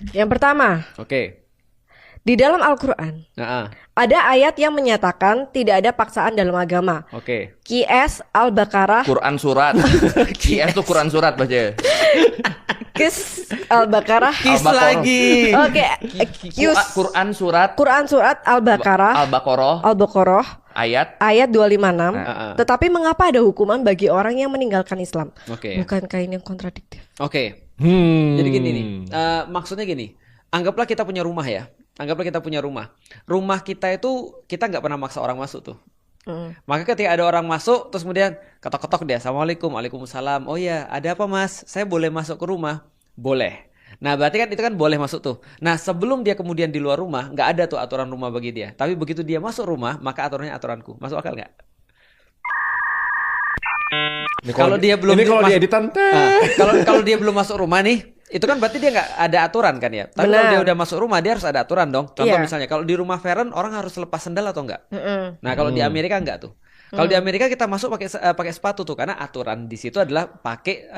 Yang pertama, Oke. di dalam Al-Quran ada ayat yang menyatakan tidak ada paksaan dalam agama. Oke. QS Al-Baqarah. Quran surat. QS tuh Quran surat baca. Kis Al-Baqarah. Kis Al-Baqarah. lagi. Oke, Quran surat Quran surat Al-Baqarah. Al-Baqarah ayat ayat 256. Heeh. Tetapi mengapa ada hukuman bagi orang yang meninggalkan Islam? Oke. Bukankah ini yang kontradiktif? Oke. Jadi gini nih. Maksudnya gini. Anggaplah kita punya rumah ya. Anggaplah kita punya rumah. Rumah kita itu kita nggak pernah maksa orang masuk tuh. Maka ketika ada orang masuk, terus kemudian ketok-ketok dia, Assalamualaikum, Waalaikumsalam. Oh ya, ada apa mas? Saya boleh masuk ke rumah? Boleh. Nah berarti kan itu kan boleh masuk tuh. Nah sebelum dia kemudian di luar rumah, nggak ada tuh aturan rumah bagi dia. Tapi begitu dia masuk rumah, maka aturannya aturanku. Masuk akal nggak? Kalau dia belum ini kalau mas- di editan kalau dia belum masuk rumah nih, itu kan berarti dia nggak ada aturan kan ya. Tapi kalau Benar. dia udah masuk rumah, dia harus ada aturan dong. Contoh Iya. misalnya kalau di rumah Feren orang harus lepas sendal atau enggak? Nah kalau di Amerika enggak tuh. Kalau Mm. di Amerika kita masuk pakai sepatu tuh karena aturan di situ adalah pakai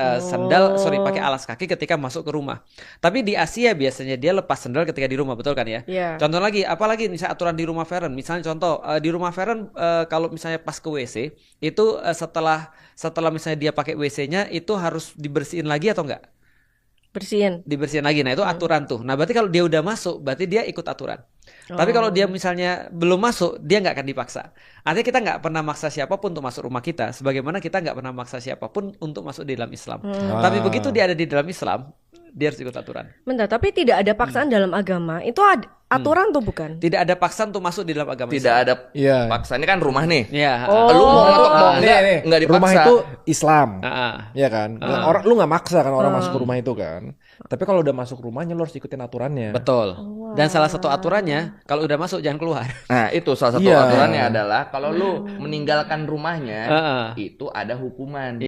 pakai alas kaki ketika masuk ke rumah. Tapi di Asia biasanya dia lepas sendal ketika di rumah, betul kan ya? Iya. Contoh lagi, apalagi misalnya aturan di rumah Feren. Misalnya contoh di rumah Feren kalau misalnya pas ke WC itu setelah misalnya dia pakai WC-nya itu harus dibersihin lagi atau enggak? Dibersihin lagi. Nah itu aturan tuh. Nah berarti kalau dia udah masuk berarti dia ikut aturan. Tapi kalau dia misalnya belum masuk, dia nggak akan dipaksa. Artinya kita nggak pernah maksa siapapun untuk masuk rumah kita, sebagaimana kita nggak pernah maksa siapapun untuk masuk di dalam Islam. Tapi begitu dia ada di dalam Islam, dia harus ikut aturan. Bentar, tapi tidak ada paksaan dalam agama. Itu aturan tuh bukan? Tidak ada paksaan untuk masuk di dalam agama Tidak Islam. ada Iya. paksa. Ini kan rumah nih. Ya. Lu mau ngetok mau enggak? nih, Enggak dipaksa. rumah itu Islam. ya kan. Orang lu nggak maksa kan orang masuk ke rumah itu kan. Tapi kalau udah masuk rumahnya lu harus ikutin aturannya. Betul. Dan salah satu aturannya kalau udah masuk jangan keluar. Nah, itu salah satu Iya. aturannya adalah kalau lu meninggalkan rumahnya Heeh. itu ada hukuman.